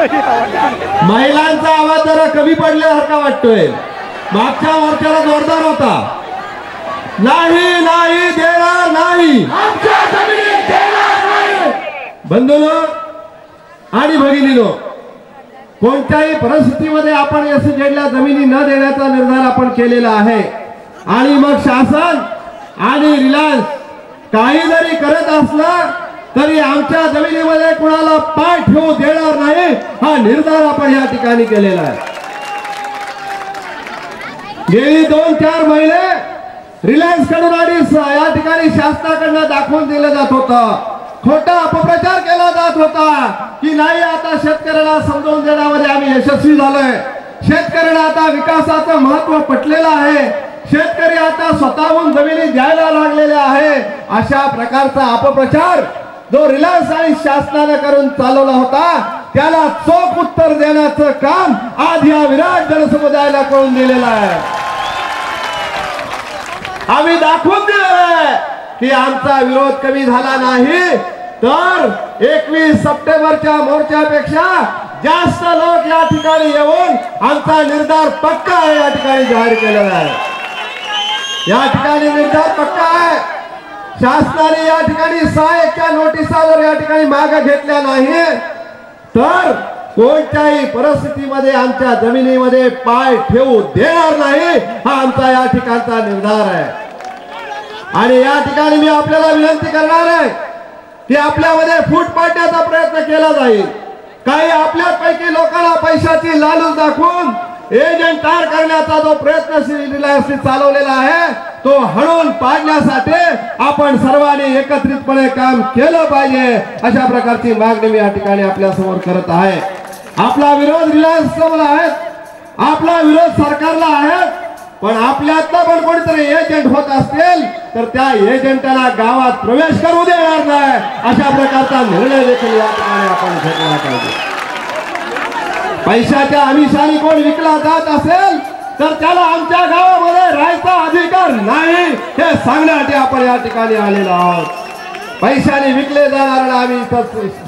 महिलांचा आवाज जरा कमी पडल्यासारखा वाटतोय। मागच्या मोर्चाला जोरदार होता। नाही नाही देणार नाही, आमच्या जमिनी देणार नाही। बंधूंनो आणि भगिनींनो, कोणत्याही परिस्थितीमध्ये आपण एसईजेडला जमिनी न देण्याचा निर्धार आपण केलेला आहे। आणि मग शासन आणि रिलायन्स काही जरी करत असला तरी आमच्या जमिनीमध्ये कुणाला पाय ठेवू देणार नाही, हा निर्धार आपण या ठिकाणी केलेला आहे। गेली 2-4 महिने रिलायन्स कडून आणि या ठिकाणी शासनाकडून दाखवून दिलं जात होतं, खोटा अपप्रचार केला जात होता की नाही आता शेतकऱ्याला समजावून देण्यामध्ये आम्ही यशस्वी झालोय, शेतकऱ्याला आता विकासाचं महत्त्व पटलेलं आहे, शेतकरी आता स्वतःहून जमिनी द्यायला लागलेले आहे। अशा प्रकारचा अपप्रचार जो रिलायन्स आणि शासनाने करून चालवला होता त्याला चोख उत्तर देण्याचं काम आज या विराट जनसमुदायाला करून दिलेलं आहे। आम्ही दाखवून दिलेलं आहे की आमचा विरोध कमी झाला नाही तर 21 सप्टेंबरच्या मोर्चापेक्षा जास्त लोक या ठिकाणी येऊन आमचा निर्धार पक्का आहे या ठिकाणी जाहीर केलेला आहे। या ठिकाणी निर्धार पक्का आहे। शासनाने या ठिकाणी 6-1च्या नोटिसा जर या ठिकाणी मागे घेतल्या नाही तर कोणत्याही परिस्थितीमध्ये आमच्या जमिनीमध्ये पाय ठेवू देणार नाही, हा आमचा या ठिकाणचा निर्धार आहे। आणि या ठिकाणी मी आपल्याला विनंती करणार आहे की आपल्यामध्ये फूट पाडण्याचा प्रयत्न केला जाईल। काही आपल्यापैकी लोकांना पैशाची लालूच दाखवून एजंट तयार करण्याचा जो प्रयत्न रिलायन्सने चालवलेला आहे तो हळून पाडण्यासाठी आपण सर्वांनी एकत्रितपणे काम केलं पाहिजे, अशा प्रकारची मागणी मी या ठिकाणी आपल्या समोर करत आहे। आपला विरोध रिलायन्स समोर आहे, आपला विरोध सरकारला आहे, पण आपल्यातला पण कोणीतरी एजंट होत असतील तर त्या एजंटाला गावात प्रवेश करू देणार नाही, अशा प्रकारचा निर्णय देखील या ठिकाणी आपण घेतला पाहिजे। पैशाच्या आमिषाने कोण विकला जात असेल तर त्याला आमच्या गावामध्ये राहायचा अधिकार नाही, हे सांगण्यासाठी आपण या ठिकाणी आलेलो आहोत। पैशाने विकले जाणार आम्ही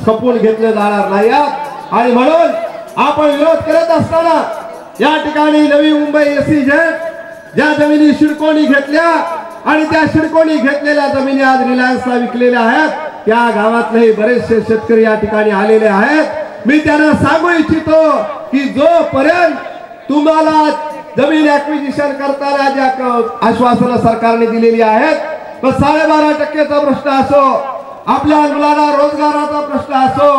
खपून घेतले जाणार नाही। आणि म्हणून आपण विरोध करत असताना या ठिकाणी नवी मुंबई एसईजेड ज्या जमिनी शिडकोणी घेतल्या आणि त्या शिडकोणी घेतलेल्या जमिनी आज रिलायन्सला विकलेल्या आहेत, त्या गावातले बरेचसे शेतकरी या ठिकाणी आलेले आहेत। मी त्यांना सांगू इच्छितो की जोपर्यंत तुम्हाला जमीन ऍक्विजिशन करताना ज्या आश्वासनं सरकारने दिलेली आहेत, 12.5%चा प्रश्न असो, आपल्या मुलांना रोजगाराचा प्रश्न असो,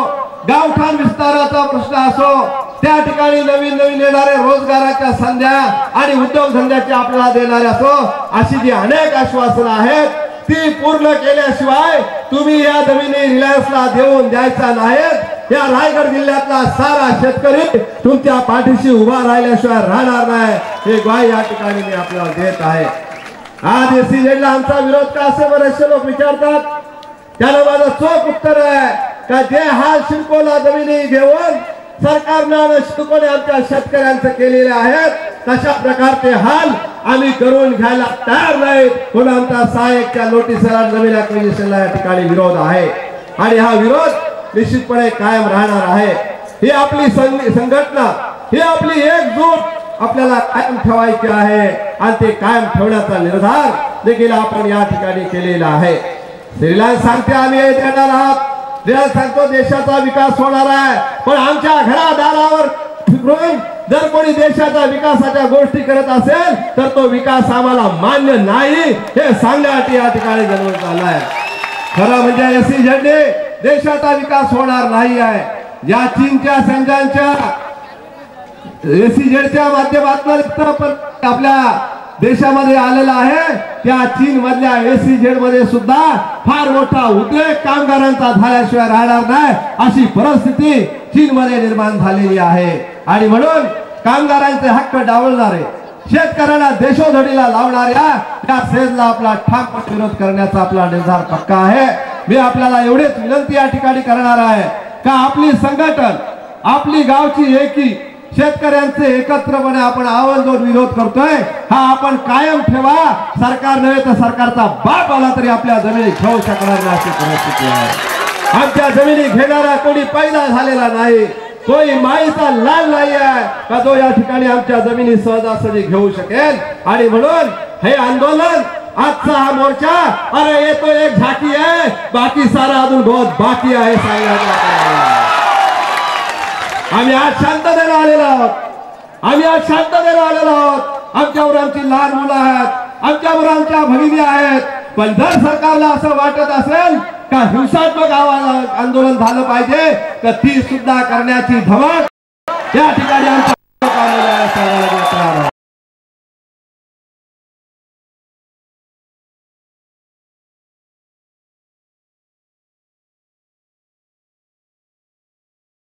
गावठाण विस्ताराचा प्रश्न असो, त्या ठिकाणी नवीन नवीन येणारे रोजगाराच्या संध्या आणि उद्योगधंद्याचे आपल्याला देणारे असो, अशी जी अनेक आश्वासनं आहेत ती पूर्ण केल्याशिवाय तुम्ही या जमिनी रिलायन्सला देऊन द्यायचा नाहीत। या रायगड जिल्ह्यातला सारा शेतकरी तुमच्या पाठीशी उभा राहिल्याशिवाय राहणार नाही, हे ग्वाही या ठिकाणी मी आपल्याला देत आहे। आज एसईजेडला आमचा विरोध का असे बरेचसे लोक विचारतात, त्याला माझं चोख उत्तर आहे का जे हाल शिडकोला जमिनी घेऊन सरकारने शिडकोने आमच्या शेतकऱ्यांचे केलेले आहेत तशा प्रकारचे हाल आम्ही करून घ्यायला तयार नाहीत, म्हणून आमचा 6-1च्या नोटिसला जमीन ऍक्विजिशनला या ठिकाणी विरोध आहे। आणि हा विरोध निश्चितपणे कायम राहणार आहे। ही आपली संघटना, ही आपली एकजूट आपल्याला कायम ठेवायची आहे आणि ते कायम ठेवण्याचा निर्धार देखील आपण या ठिकाणी केलेला आहे। रिलायन्स सांगते आम्ही हे देणार आहोत, रिलायन्स सांगतो देशाचा विकास होणार आहे, पण आमच्या घरादारावर फिरून जर कोणी देशाच्या विकासाच्या गोष्टी करत असेल तर तो विकास आम्हाला मान्य नाही, हे सांगण्यासाठी या ठिकाणी जन्म झालाय। खरं म्हणजे एसईजेडने देशाचा विकास होणार नाही आहे। या चीनच्या संघांच्या एसईजेडच्या माध्यमातून आपल्या देशामध्ये आलेला आहे, त्या चीन मधल्या एसईजेड मध्ये सुद्धा फार मोठा उद्रेक कामगारांचा झाल्याशिवाय राहणार नाही, अशी परिस्थिती चीन मध्ये निर्माण झालेली आहे। आणि म्हणून कामगारांचे हक्क डावलणारे, शेतकऱ्यांना देशोधडीला लावणाऱ्या त्या सेजला आपला ठामपणे विरोध करण्याचा आपला निर्धार पक्का आहे। मी आपल्याला एवढेच विनंती या ठिकाणी करणार आहे का आपली संघटन, आपली गावची एकी, शेतकऱ्यांचे एकत्रपणे आपण आवाज जो विरोध करतोय हा आपण कायम ठेवा। सरकार नव्हे तर सरकारचा बाप आला तरी आपल्या जमिनी घेऊ शकणार नाही अशी परिस्थिती आहे। आमच्या जमिनी घेणारा कोणी पैदा झालेला नाही, कोई माईचा लाल नाही आहे का तो या ठिकाणी आमच्या जमिनी सहजासहजी घेऊ शकेल। आणि म्हणून हे आंदोलन आजचा हा मोर्चा अरे ये तो एक झाकी आहे, बाकी सारा अजून बहुत बाकी आहे सांगण्यात। आम्ही आज शांततेने आलेलो आहोत, आम्ही आज शांततेने आलेलो आहोत। आमच्यावर आमची लहान मुलं आहेत, आमच्यावर आमच्या भगिनी आहेत, पण जर सरकारला असं वाटत असेल का हिंसात्मक आंदोलन झालं पाहिजे तर ती सुद्धा करण्याची धमक या ठिकाणी आमच्या